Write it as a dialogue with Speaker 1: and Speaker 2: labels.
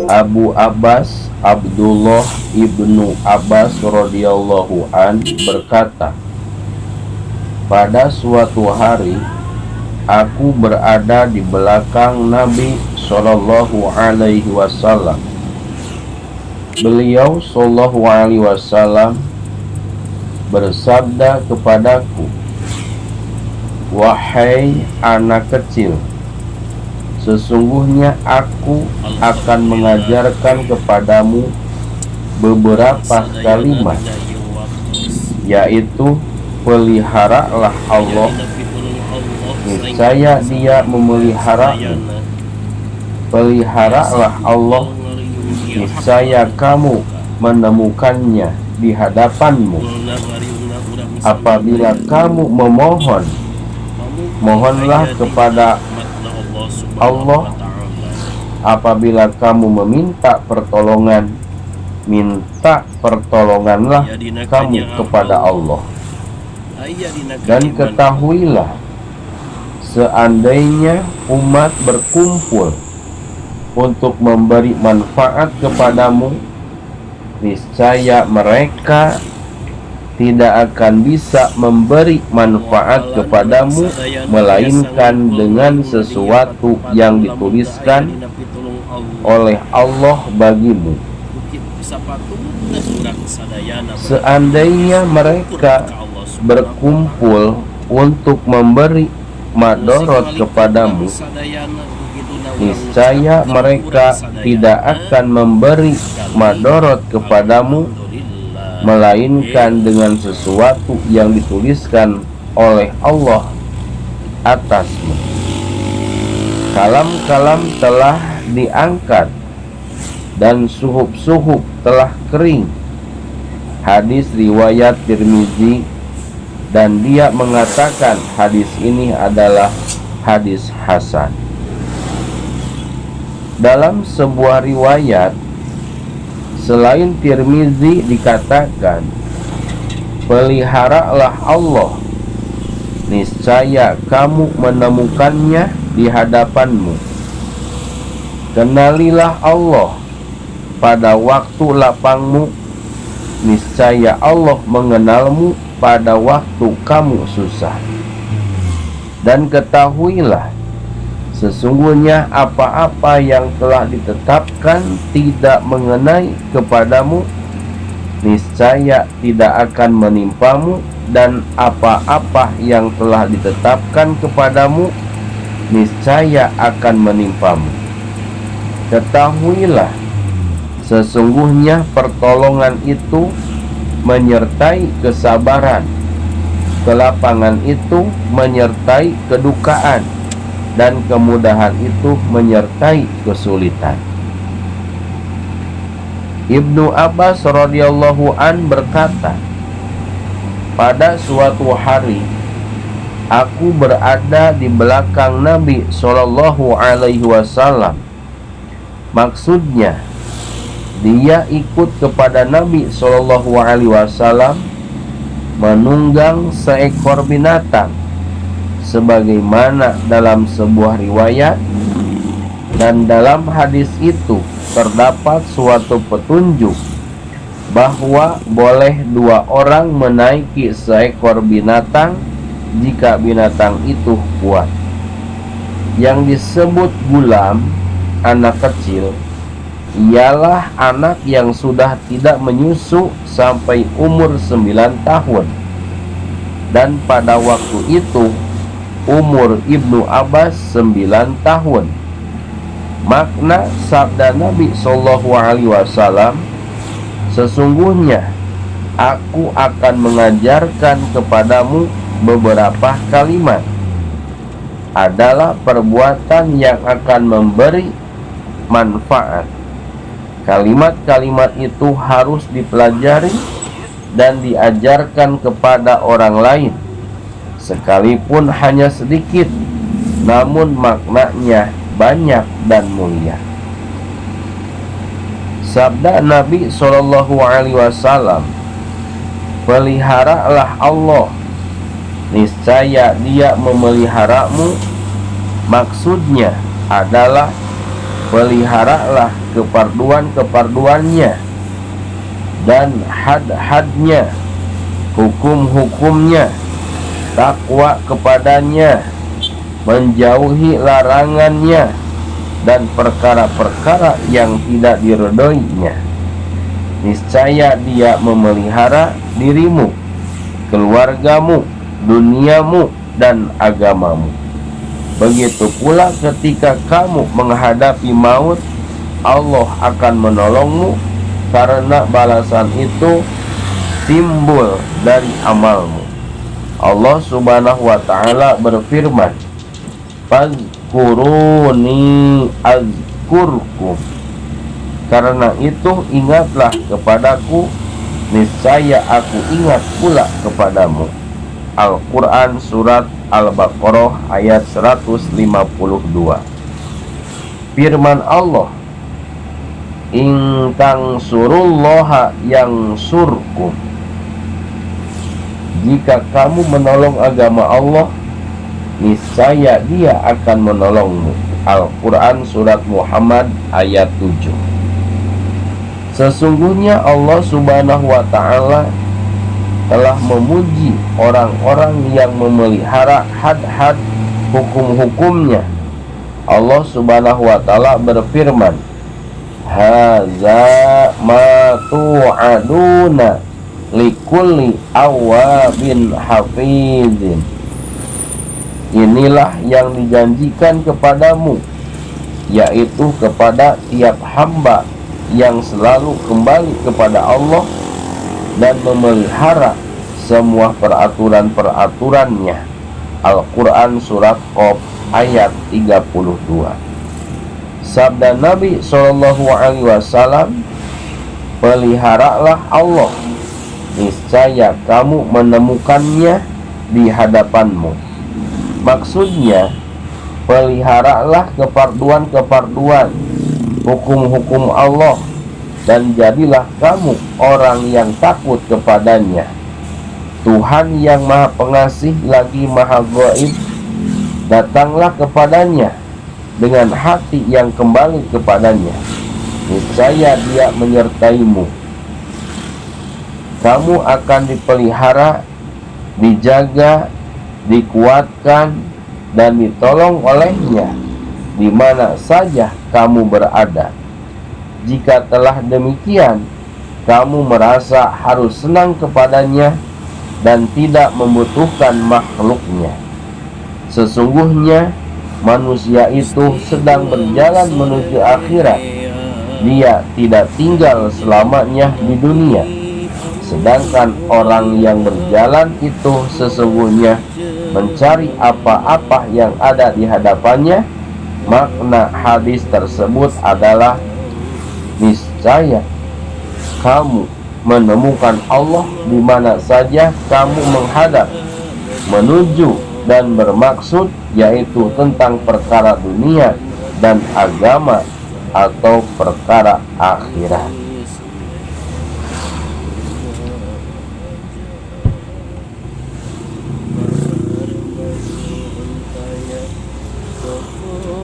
Speaker 1: Abu Abbas Abdullah ibnu Abbas radhiyallahu an berkata, pada suatu hari aku berada di belakang Nabi Shallallahu Alaihi Wasallam. Beliau Shallallahu Alaihi Wasallam bersabda kepadaku, wahai anak kecil, sesungguhnya aku akan mengajarkan kepadamu beberapa kalimat, yaitu peliharalah Allah, niscaya Dia memeliharamu. Peliharalah Allah, niscaya kamu menemukannya di hadapanmu. Apabila kamu memohon, mohonlah kepada Allah. Apabila kamu meminta pertolongan, minta pertolonganlah kamu kepada Allah. Dan ketahuilah, seandainya umat berkumpul untuk memberi manfaat kepadamu, niscaya mereka tidak akan bisa memberi manfaat kepadamu melainkan dengan sesuatu yang dituliskan oleh Allah bagimu. Seandainya mereka berkumpul untuk memberi madorot kepadamu, niscaya mereka tidak akan memberi madorot kepadamu melainkan dengan sesuatu yang dituliskan oleh Allah atasmu. Kalam-kalam telah diangkat dan suhub-suhub telah kering. Hadis riwayat Tirmizi, dan dia mengatakan hadis ini adalah hadis hasan. Dalam sebuah riwayat selain Tirmizi dikatakan, peliharalah Allah, niscaya kamu menemukannya di hadapanmu. Kenalilah Allah pada waktu lapangmu, niscaya Allah mengenalmu pada waktu kamu susah. Dan ketahuilah, sesungguhnya apa-apa yang telah ditetapkan tidak mengenai kepadamu, niscaya tidak akan menimpamu, dan apa-apa yang telah ditetapkan kepadamu, niscaya akan menimpamu. Ketahuilah, sesungguhnya pertolongan itu menyertai kesabaran, kelapangan itu menyertai kedukaan, dan kemudahan itu menyertai kesulitan. Ibnu Abbas radhiyallahu an berkata, pada suatu hari aku berada di belakang Nabi Shallallahu Alaihi Wasallam. Maksudnya, dia ikut kepada Nabi Shallallahu Alaihi Wasallam menunggang seekor binatang, sebagaimana dalam sebuah riwayat, dan dalam hadis itu terdapat suatu petunjuk bahwa boleh dua orang menaiki seekor binatang jika binatang itu kuat. Yang disebut gulam, anak kecil, ialah anak yang sudah tidak menyusu sampai umur 9 tahun. Dan pada waktu itu umur Ibnu Abbas 9 tahun. Makna sabda Nabi Shallallahu Alaihi Wasallam, sesungguhnya aku akan mengajarkan kepadamu beberapa kalimat, adalah perbuatan yang akan memberi manfaat. Kalimat-kalimat itu harus dipelajari dan diajarkan kepada orang lain, sekalipun hanya sedikit, namun maknanya banyak dan mulia. Sabda Nabi Shallallahu Alaihi Wasallam, peliharalah Allah, niscaya Dia memeliharamu, maksudnya adalah peliharalah keparduan-keparduannya dan had-hadnya, hukum-hukumnya, takwa kepadanya, menjauhi larangannya dan perkara-perkara yang tidak diridhoinya. Niscaya Dia memelihara dirimu, keluargamu, duniamu, dan agamamu. Begitu pula ketika kamu menghadapi maut, Allah akan menolongmu, karena balasan itu timbul dari amalmu. Allah Subhanahu wa ta'ala berfirman, "Fazkuruni azkurkum." Karena itu ingatlah kepadaku, niscaya aku ingat pula kepadamu. Al-Quran Surat Al-Baqarah ayat 152. Firman Allah, "In tansurullaha yansurkum." Jika kamu menolong agama Allah, niscaya Dia akan menolongmu. Al-Quran Surat Muhammad ayat 7. Sesungguhnya Allah Subhanahu wa ta'ala telah memuji orang-orang yang memelihara had-had hukum-hukumnya. Allah Subhanahu wa ta'ala berfirman, "Haza ma tu'aduna likulli awabin hafizin." Inilah yang dijanjikan kepadamu, yaitu kepada tiap hamba yang selalu kembali kepada Allah dan memelihara semua peraturan-peraturannya. Al-Quran Surat Qaf ayat 32. Sabda Nabi SAW, "Peliharalah Allah, niscaya kamu menemukannya di hadapanmu." Maksudnya, peliharalah keparduan-keparduan, hukum-hukum Allah, dan jadilah kamu orang yang takut kepadanya. Tuhan yang Maha Pengasih lagi Maha Gaib, datanglah kepadanya dengan hati yang kembali kepadanya. Niscaya Dia menyertaimu. Kamu akan dipelihara, dijaga, dikuatkan, dan ditolong olehnya di mana saja kamu berada. Jika telah demikian, kamu merasa harus senang kepadanya dan tidak membutuhkan makhluknya. Sesungguhnya manusia itu sedang berjalan menuju akhirat. Dia tidak tinggal selamanya di dunia. Sedangkan orang yang berjalan itu sesungguhnya mencari apa-apa yang ada di hadapannya. Makna hadis tersebut adalah, niscaya kamu menemukan Allah di mana saja kamu menghadap, menuju, dan bermaksud, yaitu tentang perkara dunia dan agama atau perkara akhirat.